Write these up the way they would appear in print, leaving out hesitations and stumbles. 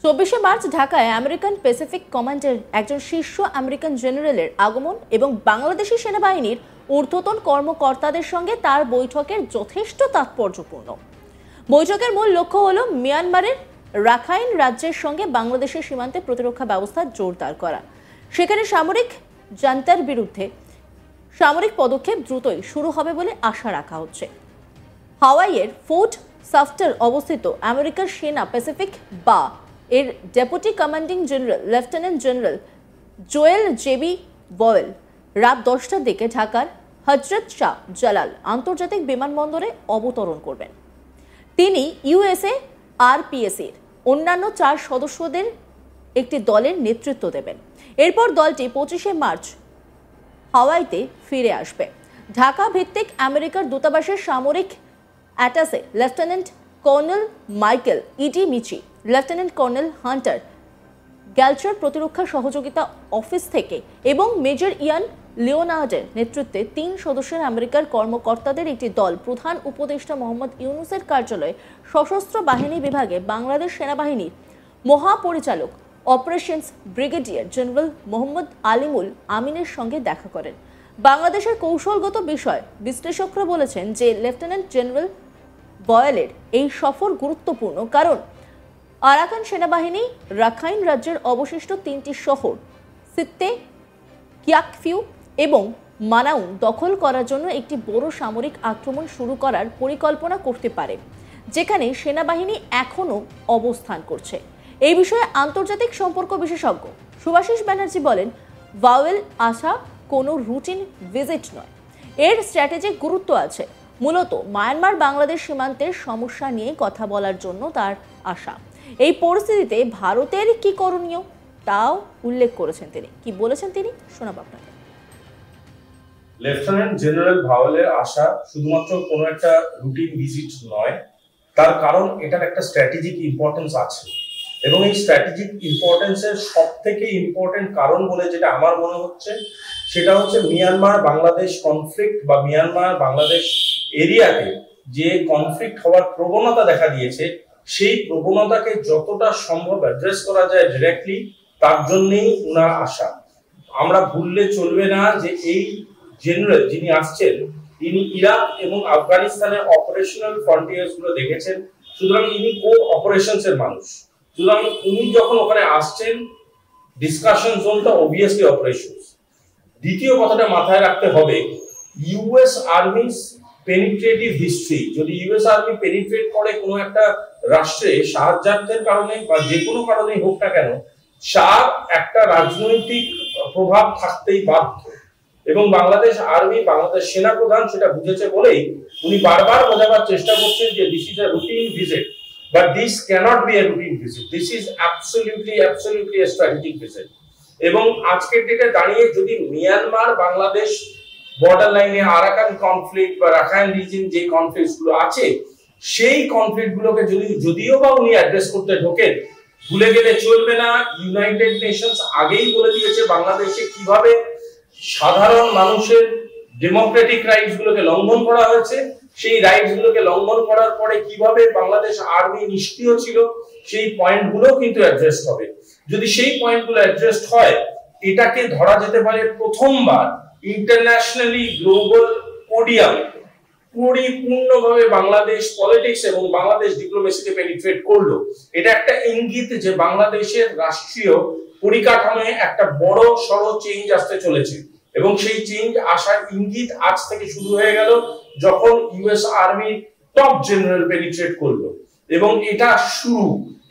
24 March ঢাকায় American Pacific কমান্ডের একজন শীর্ষ আমেরিকান জেনারেলের আগমন এবং বাংলাদেশি সেনাবাহিনীর ঊর্ধ্বতন কর্মকর্তাদের সঙ্গে তার বৈঠকের যথেষ্ট তাৎপর্যপূর্ণ। বৈঠকের মূল লক্ষ্য হল মিয়ানমারের রাখাইন রাজ্যের সঙ্গে বাংলাদেশের সীমান্তে প্রতিরক্ষা ব্যবস্থা জোরদার করা। সেখানে সামরিক জান্তার বিরুদ্ধে সামরিক পদক্ষেপ দ্রুতই শুরু হবে বলে আশা রাখা হচ্ছে। হাওয়াইয়ের ফোর্ট সাফটার অবস্থিত আমেরিকার সেনা প্যাসিফিক বা এর deputy commanding general lieutenant general Joel JB Boyle রাত 10টার দিকে ঢাকার হজরত শাহ জালাল আন্তর্জাতিক বিমানবন্দরে অবতরণ করবেন। তিনি ইউএসএ আরপিএসির অন্যান্য 4 সদস্যদের একটি দলের নেতৃত্ব দেবেন। এরপর দলটি 25 মার্চ হাওয়াইতে ফিরে আসবে। ঢাকা ভিত্তিক আমেরিকার দূতাবাসের সামরিক অ্যাটাসে লেফটেন্যান্ট কর্নেল মাইকেল ইডি মিচি, লেফটেন্যান্ট কর্নেল হান্টার গ্যালচার প্রতিরক্ষা সহযোগিতা অফিস থেকে এবং মেজর ইয়ান লিওনার্ডের নেতৃত্বে 3 সদস্যের আমেরিকার কর্মকর্তাদের একটি দল প্রধান উপদেষ্টা মোহাম্মদ ইউনূসের কার্যালয়ে সশস্ত্র বাহিনী বিভাগে বাংলাদেশ সেনাবাহিনীর মহাপরিচালক অপারেশনস ব্রিগেডিয়ার জেনারেল মোহাম্মদ আলিমুল আমিনের সঙ্গে দেখা করেন। বাংলাদেশের কৌশলগত বিষয় বিশ্লেষকরা বলেছেন যে লেফটেন্যান্ট জেনারেল বয়েলের এই সফর গুরুত্বপূর্ণ, কারণ আরাকান সেনাবাহিনী রাখাইন রাজ্যের অবশিষ্ট 3টি শহর সিত্তে, কিয়াকফিউ এবং মানাউং দখল করার জন্য একটি বড় সামরিক আক্রমণ শুরু করার পরিকল্পনা করতে পারে, যেখানে সেনাবাহিনী এখনও অবস্থান করছে। এই বিষয়ে আন্তর্জাতিক সম্পর্ক বিশেষজ্ঞ সুভাষিস ব্যানার্জি বলেন, ভাওয়েল আসা কোনো রুটিন ভিজিট নয়, এর স্ট্র্যাটেজিক গুরুত্ব আছে। মূলত মায়ানমার বাংলাদেশ সীমান্তের সমস্যা নিয়ে কথা বলার জন্য তার আসা। এই পরিস্থিতিতে ভারতের কি করণীয় তাও উল্লেখ করেছেন তিনি। কি বলেছেন তিনি শোনাব আপনাকে। লেফটেন্যান্ট জেনারেল ভাওয়েলের আসা শুধুমাত্র কোনো একটা রুটিন ভিজিট নয়, তার কারণ এটার একটা স্ট্র্যাটেজিক ইম্পর্টেন্স আছে। এবং এই স্ট্র্যাটেজিক ইম্পর্টেন্সের সব থেকে ইম্পর্টেন্ট কারণ বলে যেটা আমার মনে হচ্ছে, সেটা হচ্ছে মিয়ানমার বাংলাদেশ কনফ্লিক্ট বা মিয়ানমার বাংলাদেশ এরিয়াতে যে কনফ্লিক্ট হওয়ার প্রবণতা দেখা দিয়েছে, সেই প্রবণতাকে যতটা সম্ভব অ্যাড্রেস করা যায় ডিরেক্টলি, তার জন্যই উনার আসা। আমরা ভুললে চলবে না যে এই জেনারেল যিনি আসছেন, তিনি ইরাক এবং আফগানিস্তানের অপারেশনাল ফ্রন্টিয়ার্স গুলো দেখেছেন, সুতরাং ইনি কো অপারেশনস এর মানুষ। সুতরাং উনি যখন ওখানে আসছেন, ডিসকাশন জোনটা অবভিয়াসলি অপারেশনস। দ্বিতীয় কথাটা মাথায় রাখতে হবে, ইউএস আর্মির পেনিট্রেটিভ হিস্ট্রি, যদি ইউএস আর্মি পেনিট্রেট করে কোনো একটা রাষ্ট্রে সাহায্যার্থের কারণে বা যে কোনো কারণেই হোক না কেন, তার একটা রাজনৈতিক প্রভাব থাকতেই বাধ্য। এবং বাংলাদেশ আর্মি, বাংলাদেশ সেনা প্রধান সেটা বুঝেছে বলেই উনি বারবার বোঝাবার চেষ্টা করছেন যে this is a routine visit, but this cannot be a routine visit, this is absolutely a strategic visit. এবং আজকের ডেটে দাঁড়িয়ে যদি মিয়ানমার বাংলাদেশ বর্ডার লাইনে আরাকান কনফ্লিক্ট বা রাখাইন রিজিয়ন যে কনফ্লিক্ট গুলো আছে, সেই কনফ্লিক্ট গুলোকে যদিও বা উনি অ্যাড্রেস করতে ঢোকেন, ভুলে গেলে চলবে না ইউনাইটেড নেশনস আগেই বলে দিয়েছে বাংলাদেশে কিভাবে সাধারণ মানুষের ডেমোক্রেটিক রাইটস গুলোকে লঙ্ঘন করা হয়েছে, সেই রাইটস গুলোকে লঙ্ঘন করার পরে কিভাবে বাংলাদেশ আর্মি নিষ্ক্রিয় ছিল, সেই পয়েন্ট গুলো কিন্তু অ্যাড্রেস হবে। যদি সেই পয়েন্ট গুলো অ্যাড্রেস হয়, এটাকে ধরা যেতে পারে প্রথমবার ইন্টারন্যাশনালি গ্লোবাল পোডিয়ামে পরিপূর্ণভাবে বাংলাদেশ পলিটিক্স এবং বাংলাদেশ ডিপ্লোমেসিতে পেনিট্রেট করলো। এটা একটা ইঙ্গিত যে বাংলাদেশের রাষ্ট্রীয় পরিকাঠামোয় একটা বড় সড় চেঞ্জ আসতে চলেছে। এবং সেই চেঞ্জ আসার ইঙ্গিত আজ থেকে শুরু হয়ে গেল যখন US army top general penetrate করলো। এবং এটা শুরু,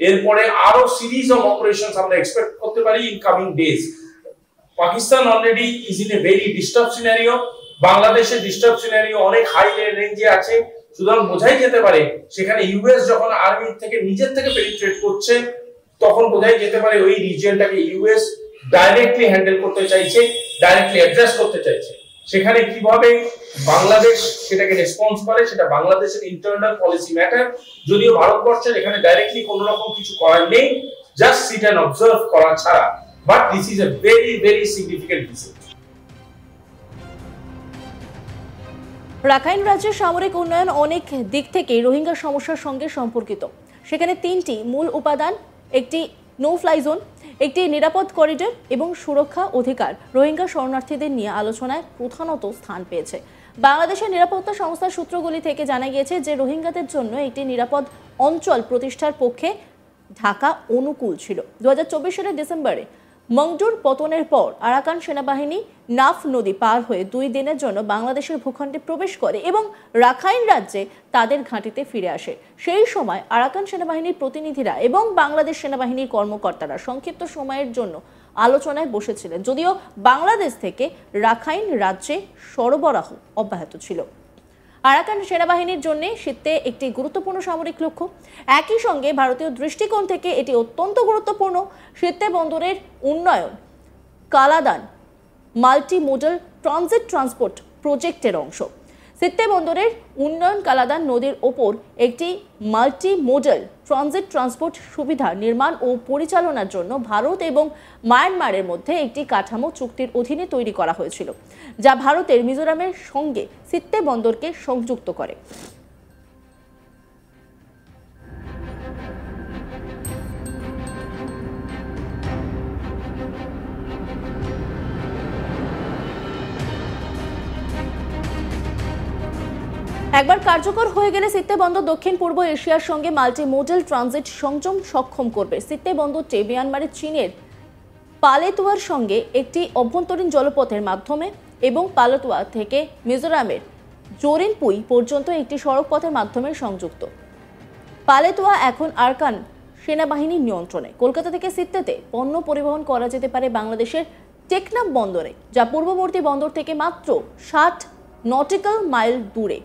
এরপরে আরো সিরিজ অফ অপারেশনস আমরা এক্সপেক্ট করতে পারি in coming days. Pakistan already is in a very disturb scenario, বাংলাদেশের ডিস্টার্ব সিনারিও অনেক হাই রেঞ্জে আছে। সুতরাং বোঝাই যেতে পারে সেখানে ইউএস যখন আর্মি থেকে নিজের থেকে পেনিট্রেট করছে, তখন বোঝাই যেতে পারে ওই রিজিয়নটাকে ইউএস ডাইরেক্টলি হ্যান্ডেল করতে চাইছে, ডাইরেক্টলি অ্যাড্রেস করতে চাইছে। সেখানে কিভাবে বাংলাদেশ সেটাকে রেসপন্স করে সেটা বাংলাদেশের ইন্টারনাল পলিসি ম্যাটার। যদিও ভারতবর্ষের এখানে ডাইরেক্টলি কোনো রকম কিছু করার নেই, জাস্ট সিট এন্ড অবজার্ভ করা ছাড়া। But this is a very very significant visit. Rakhine রাজ্যের সামরিক উন্নয়ন অনেক দিক থেকে রোহিঙ্গা সমস্যার সঙ্গে সম্পর্কিত। সেখানে 3টি মূল উপাদান একটি নো ফ্লাই জোন, একটি নিরাপদ করিডোর এবং সুরক্ষা অধিকার রোহিঙ্গা শরণার্থীদের নিয়ে আলোচনায় প্রধানত স্থান পেয়েছে। বাংলাদেশের নিরাপত্তা সংস্থার সূত্রগুলি থেকে জানা গিয়েছে যে রোহিঙ্গাদের জন্য একটি নিরাপদ অঞ্চল প্রতিষ্ঠার পক্ষে ঢাকা অনুকূল ছিল। 2024 সালের ডিসেম্বরে মংডুর পতনের পর আরাকান সেনাবাহিনী নাফ নদী পার হয়ে 2 দিনের জন্য বাংলাদেশের ভূখণ্ডে প্রবেশ করে এবং রাখাইন রাজ্যে তাদের ঘাঁটিতে ফিরে আসে। সেই সময় আরাকান সেনাবাহিনীর প্রতিনিধিরা এবং বাংলাদেশ সেনাবাহিনীর কর্মকর্তারা সংক্ষিপ্ত সময়ের জন্য আলোচনায় বসেছিলেন, যদিও বাংলাদেশ থেকে রাখাইন রাজ্যে সরবরাহ অব্যাহত ছিল। আরাকান সেনাবাহিনীর জন্য সিত্তে একটি গুরুত্বপূর্ণ সামরিক লক্ষ্য। একই সঙ্গে ভারতীয় দৃষ্টিকোণ থেকে এটি অত্যন্ত গুরুত্বপূর্ণ। সিত্তে বন্দরের উন্নয়ন Kaladan multi modal transit transport প্রজেক্টের অংশ। সিত্তে বন্দরের উন্নয়ন কালাদান নদীর ওপর একটি মাল্টি মোডাল ট্রানজিট ট্রান্সপোর্ট সুবিধা নির্মাণ ও পরিচালনার জন্য ভারত এবং মায়ানমারের মধ্যে একটি কাঠামো চুক্তির অধীনে তৈরি করা হয়েছিল, যা ভারতের মিজোরামের সঙ্গে সিত্তে বন্দরকে সংযুক্ত করে। একবার কার্যকর হয়ে গেলে সিত্তে বন্দর দক্ষিণ পূর্ব এশিয়ার সঙ্গে মাল্টি মোডাল ট্রানজিট সংযম সক্ষম করবে। সিত্তে বন্দরটি মিয়ানমারের চীনের পালেতুয়ার সঙ্গে একটি অভ্যন্তরীণ জলপথের মাধ্যমে এবং পালেতুয়া থেকে মিজোরামের জোরিনপুই পর্যন্ত একটি সড়ক পথের মাধ্যমে সংযুক্ত। পালেতুয়া এখন আরাকান সেনাবাহিনীর নিয়ন্ত্রণে। কলকাতা থেকে সিত্তেতে পণ্য পরিবহন করা যেতে পারে বাংলাদেশের টেকনাফ বন্দরে, যা পূর্ববর্তী বন্দর থেকে মাত্র 60 নটিক্যাল মাইল দূরে।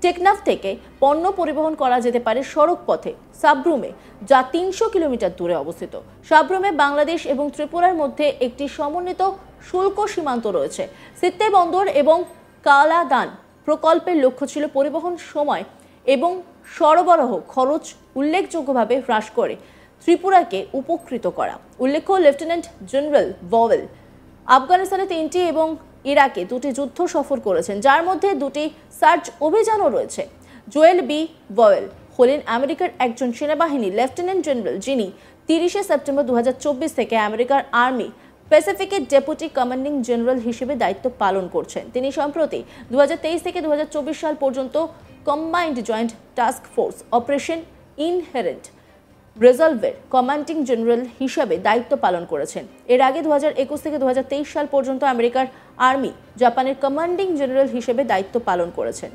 টেকনাফ থেকে পণ্য পরিবহন করা যেতে পারে সড়ক পথে সাবরুমে, যা 300 কিলোমিটার দূরে অবস্থিত। সাবরুমে বাংলাদেশ এবং ত্রিপুরার মধ্যে একটি সমন্বিত শুল্ক সীমান্ত রয়েছে। সিত্তে বন্দর এবং কালাদান প্রকল্পের লক্ষ্য ছিল পরিবহন সময় এবং সরবরাহ খরচ উল্লেখযোগ্যভাবে হ্রাস করে ত্রিপুরাকে উপকৃত করা। উল্লেখ্য, লেফটেন্যান্ট জেনারেল ভওয়েল আফগানিস্তানে 3টি এবং ইরাকে 2টি যুদ্ধ সফর করেছেন, যার মধ্যে 2টি সার্চ অভিযানও রয়েছে। জোয়েল বি ভওয়েল হলেন আমেরিকার একজন সেনাবাহিনী লেফটেন্যান্ট জেনারেল, যিনি 30 সেপ্টেম্বর 2024 থেকে আমেরিকার আর্মি প্যাসিফিকের ডেপুটি কমান্ডিং জেনারেল হিসেবে দায়িত্ব পালন করছেন। তিনি সম্প্রতি 2023 থেকে 2024 সাল পর্যন্ত combined joint task force operation inherent রেজলভের কমান্ডিং জেনারেল হিসাবে দায়িত্ব পালন করেছেন। এর আগে 2021 থেকে 2023 সাল পর্যন্ত আমেরিকার আর্মি জাপানের কমান্ডিং জেনারেল হিসেবে দায়িত্ব পালন করেছেন।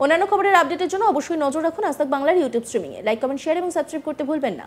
অন্যান্য খবরের আপডেটের জন্য অবশ্যই নজর রাখুন আজ তাক বাংলার ইউটিউব স্ট্রিমিংয়ে। লাইক, কমেন্ট, শেয়ার এবং সাবস্ক্রাইব করতে ভুলবেন না।